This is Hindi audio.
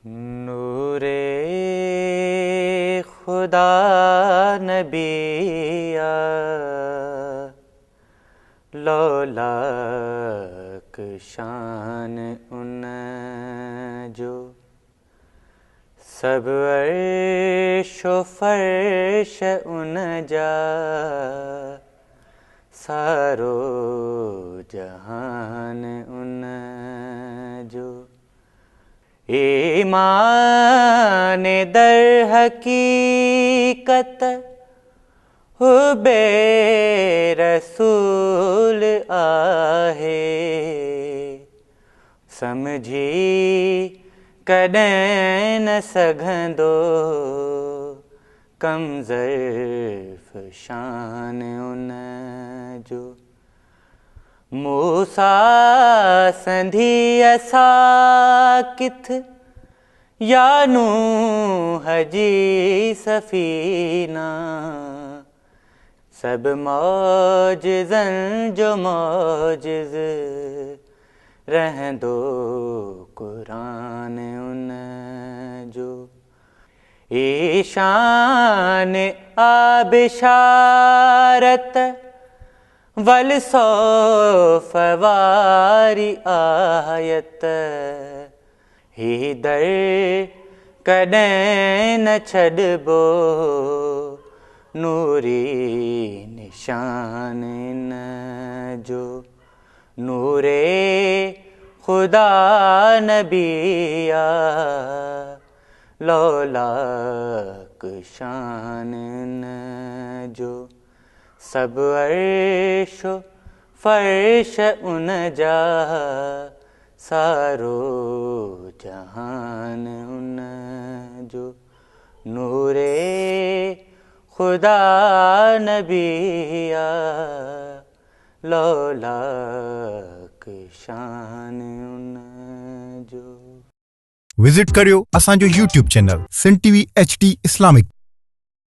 नूरे खुदा नबिया लौलाक शान उन जो सब अर्शो फर्श उन जा सारो जहान उन जो ईमान दर हकीकत हुबे रसूल आहे समझी कॾहिं न सघंदो कम ज़र्फ़ शान उन जो मूसा संधी असाकिथ या नूह जी सफ़ीना सब मौजिज़नि जो मौजिज़ रहंदो क़ुरान उन जो ईशान आबिशारत वल सौफ़वारी आयत ही दर कॾहिं न छॾिबो नूरी निशान इन जो नूरे खुदा नबिया लौलाक शान इन जो सब अर्शो फर्श उन जा सारो जहान उन जो नूरे खुदा नबिया लौलाक शान उन जो विजिट करियो असांजो YouTube channel Sindh TV HD Islamic.